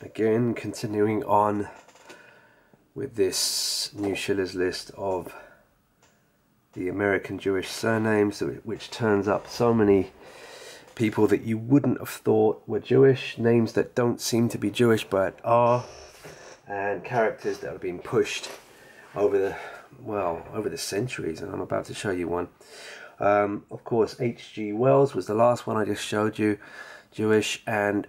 Again, continuing on with this new Schiller's List of the American Jewish surnames, which turns up so many people that you wouldn't have thought were Jewish, names that don't seem to be Jewish but are, and characters that have been pushed over the centuries, and I'm about to show you one. Of course, H.G. Wells was the last one I just showed you, Jewish, and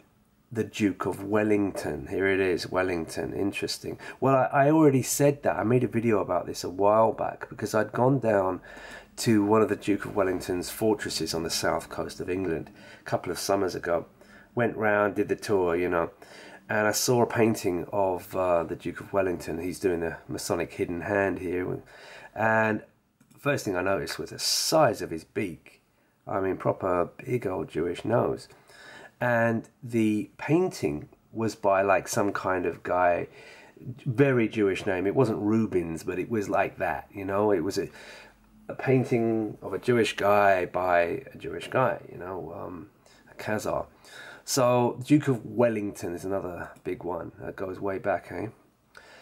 the Duke of Wellington. Here it is, Wellington. Interesting. Well, I already said that. I made a video about this a while back because I'd gone down to one of the Duke of Wellington's fortresses on the south coast of England a couple of summers ago. Went round, did the tour, you know, and I saw a painting of the Duke of Wellington. He's doing the Masonic hidden hand here, and first thing I noticed was the size of his beak. I mean, proper big old Jewish nose. And the painting was by like some kind of guy, very Jewish name. It wasn't Rubens, but it was like that, you know. It was a painting of a Jewish guy by a Jewish guy, you know, a Khazar. So Duke of Wellington is another big one that goes way back, eh?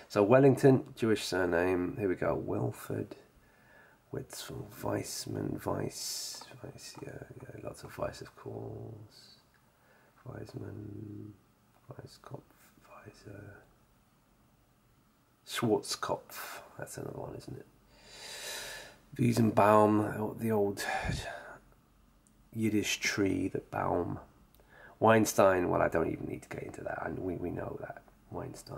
So Wellington, Jewish surname. Here we go, Welford, Wetzel, Weissman, Weiss, yeah, lots of Weiss, of course. Weismann, Weiskopf, Weiser, Schwarzkopf, that's another one, isn't it? Wiesenbaum, the old Yiddish tree, the Baum. Weinstein, well, I don't even need to get into that, and we know that, Weinstein.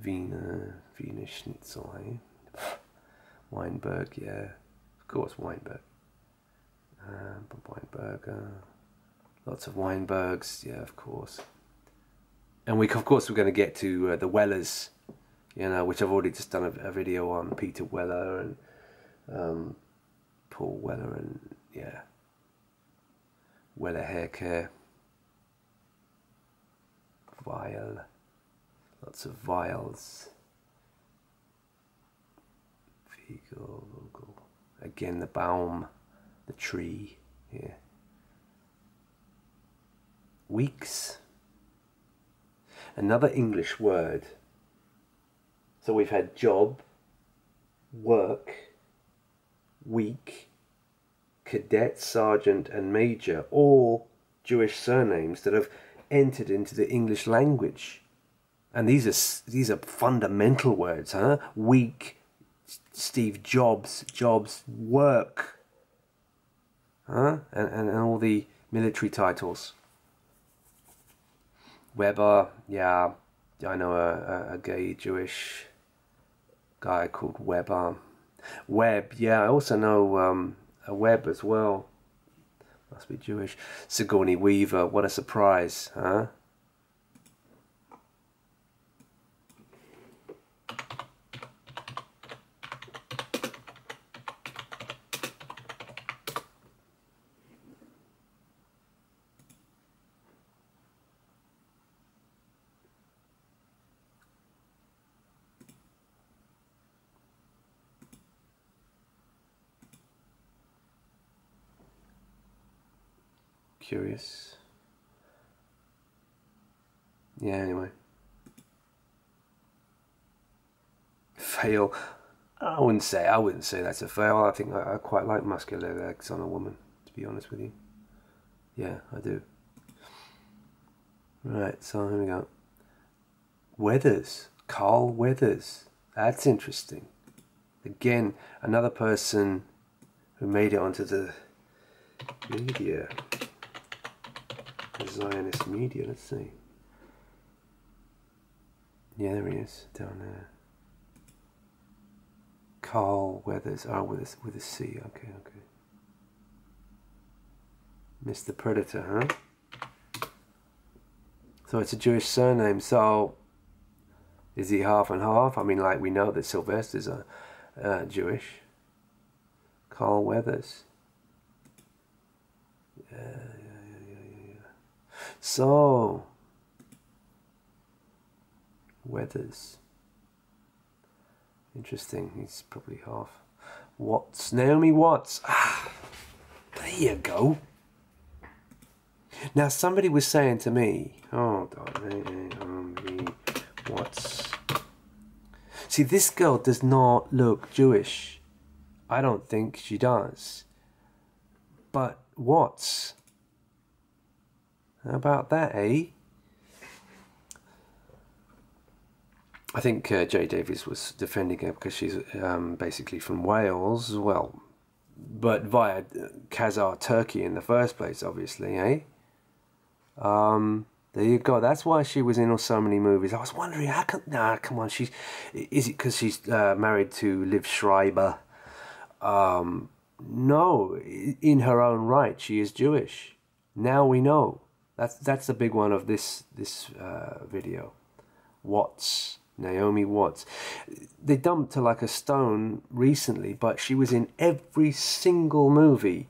Wiener Schnitzel, eh? Weinberg, yeah, of course, Weinberg. Weinberger. Lots of Weinbergs, yeah, of course. And of course, we're going to get to the Wellers, you know, which I've already just done a video on. Peter Weller and Paul Weller and, yeah, Weller Hair Care. Vial. Lots of vials. Vigil. Again, the Baum, the tree, yeah. Weeks, another English word. So we've had job, work, week, cadet, sergeant and major, all Jewish surnames that have entered into the English language. And these are fundamental words, huh? Week, Steve Jobs, work, huh? And all the military titles. Weber, yeah, I know a gay Jewish guy called Weber. Webb, yeah, I also know a Webb as well. Must be Jewish. Sigourney Weaver, what a surprise, huh? Curious. Yeah, anyway. Fail. I wouldn't say that's a fail. I think I quite like muscular legs on a woman, to be honest with you. Yeah, I do. Right, so here we go. Weathers. Carl Weathers. That's interesting. Again, another person who made it onto the media. The Zionist media, let's see. Yeah, there he is, down there. Carl Weathers, with a C, okay. Mr. Predator, huh? So it's a Jewish surname, so is he half and half? I mean, like we know that Sylvester's Jewish. Carl Weathers. Yeah. So, Weathers. Interesting, he's probably half. Watts, Naomi Watts. Ah, there you go. Now, somebody was saying to me, hold on, Naomi Watts. See, this girl does not look Jewish. I don't think she does. But Watts? How about that, eh? I think Jay Davies was defending her because she's basically from Wales, well, but via Khazar Turkey in the first place, obviously, eh? There you go. That's why she was in so many movies. I was wondering, how come? Nah, come on. Is it because she's married to Liv Schreiber? No, in her own right, she is Jewish. Now we know. That's the big one of this video. Watts. Naomi Watts. They dumped her like a stone recently, but she was in every single movie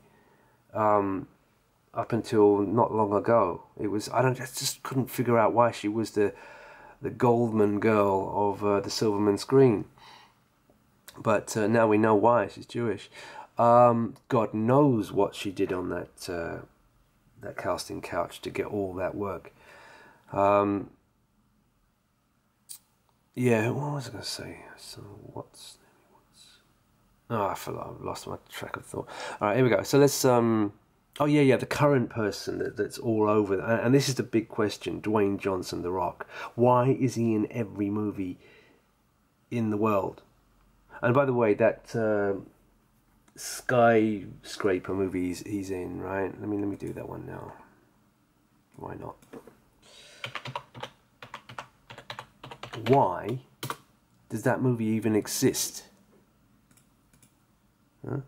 up until not long ago. It was I just couldn't figure out why she was the Goldman girl of the Silverman screen. But now we know why. She's Jewish. God knows what she did on that casting couch to get all that work. Yeah, what was I going to say? So what's... Oh, I feel like I've lost my track of thought. All right, here we go. So let's... Oh, yeah, the current person that's all over. And this is the big question. Dwayne Johnson, The Rock. Why is he in every movie in the world? And by the way, that skyscraper movie he's in, right? Let me do that one now. Why not? Why does that movie even exist? Huh?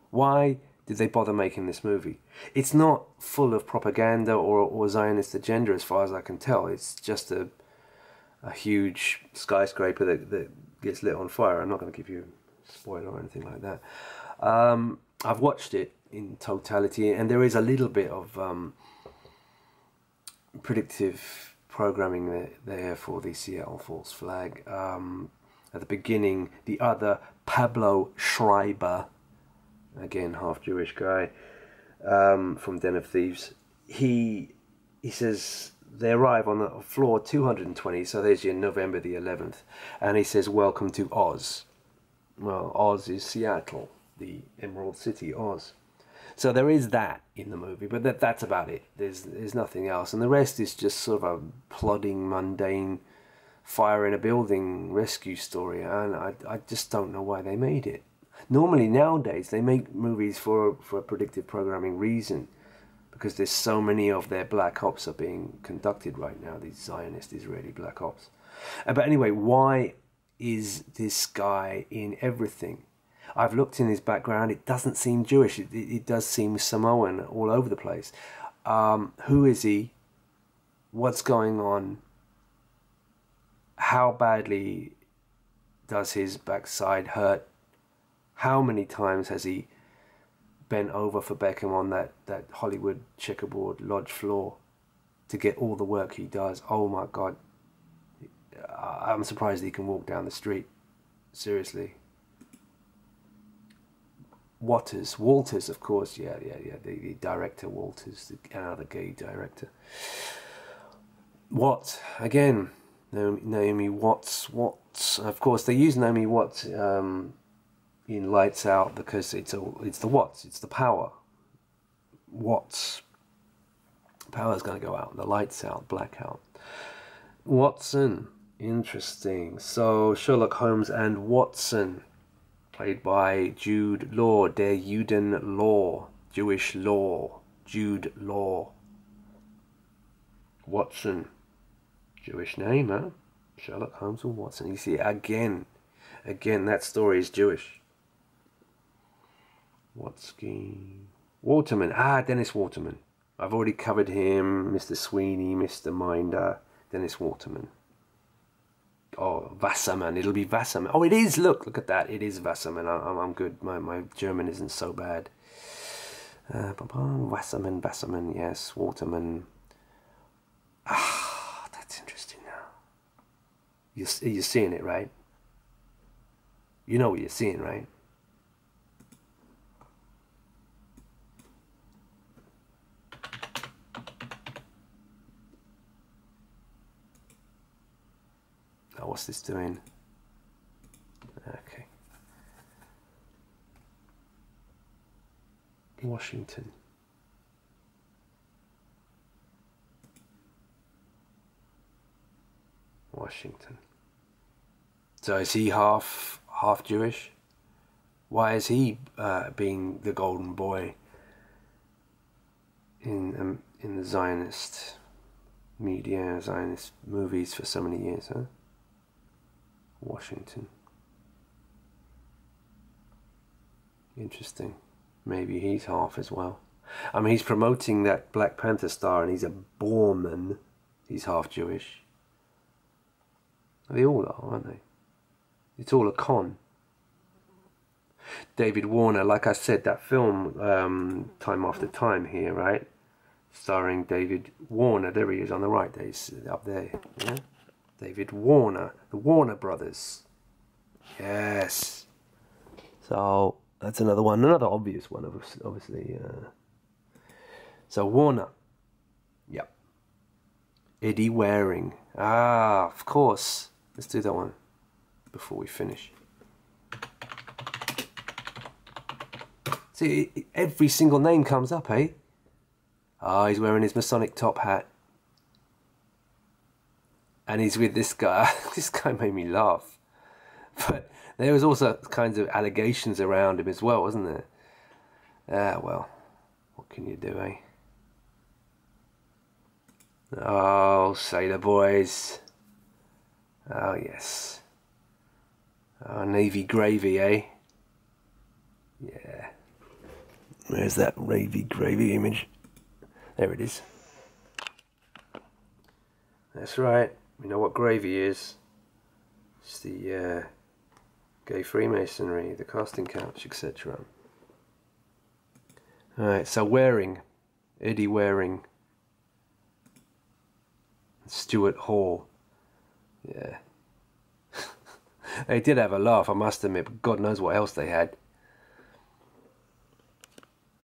Why did they bother making this movie? It's not full of propaganda or Zionist agenda as far as I can tell. It's just a huge skyscraper that gets lit on fire. I'm not going to give you a spoiler or anything like that. I've watched it in totality, and there is a little bit of predictive programming there for the Seattle False Flag. At the beginning, the other Pablo Schreiber, again half Jewish guy, from Den of Thieves, he says they arrive on the floor 220, so there's your November the 11th, and he says, "Welcome to Oz." Well, Oz is Seattle, the Emerald City, Oz. So there is that in the movie, but that's about it. There's nothing else, and the rest is just sort of a plodding, mundane fire in a building rescue story, and I just don't know why they made it. Normally nowadays they make movies for a predictive programming reason, because there's so many of their black ops are being conducted right now, these Zionist Israeli black ops. But anyway, why is this guy in everything? I've looked in his background. It doesn't seem Jewish. It does seem Samoan all over the place. Who is he? What's going on? How badly does his backside hurt? How many times has he bent over for Beckham on that Hollywood checkerboard lodge floor to get all the work he does? Oh my God. I'm surprised he can walk down the street. Seriously. Walters, of course, yeah, the director Walters, another gay director. Watts, again, Naomi Watts. Of course, they use Naomi Watts in Lights Out because it's the Watts, it's the power. Watts, power's going to go out, the lights out, blackout. Watson, interesting. So Sherlock Holmes and Watson, played by Jude Law, der Juden Law, Jewish Law, Jude Law. Watson, Jewish name, huh? Sherlock Holmes and Watson. You see, again, that story is Jewish. Waterman, Dennis Waterman. I've already covered him, Mr. Sweeney, Mr. Minder, Dennis Waterman. Oh, Wasserman, it'll be Wasserman. Oh, it is, look at that, it is Wasserman. I'm good, my German isn't so bad. Wasserman, yes, Waterman. That's interesting now. You're seeing it, right? You know what you're seeing, right? what's this doing? Okay. Washington. Washington. So is he half Jewish? Why is he being the golden boy in the Zionist media, Zionist movies for so many years, huh? Washington. Interesting. Maybe he's half as well. I mean, he's promoting that Black Panther star, and he's a Borman. He's half Jewish. They all are, aren't they? It's all a con. David Warner, like I said, that film, Time After Time here, right? Starring David Warner. There he is on the right. He's up there. Yeah? David Warner. The Warner Brothers. Yes. So, that's another one. Another obvious one, obviously. So, Warner. Yep. Eddie Waring. Ah, of course. Let's do that one before we finish. See, every single name comes up, eh? Ah, he's wearing his Masonic top hat. And he's with this guy. This guy made me laugh. But there was also kinds of allegations around him as well, wasn't there? Ah, well, what can you do, eh? Oh, Sailor Boys. Oh, yes. Oh, Navy Gravy, eh? Yeah. Where's that Navy Gravy image? There it is. That's right. We know what gravy is. It's the gay Freemasonry, the casting couch, etc. Alright, so Waring. Eddie Waring. Stuart Hall. Yeah. They did have a laugh, I must admit, but God knows what else they had.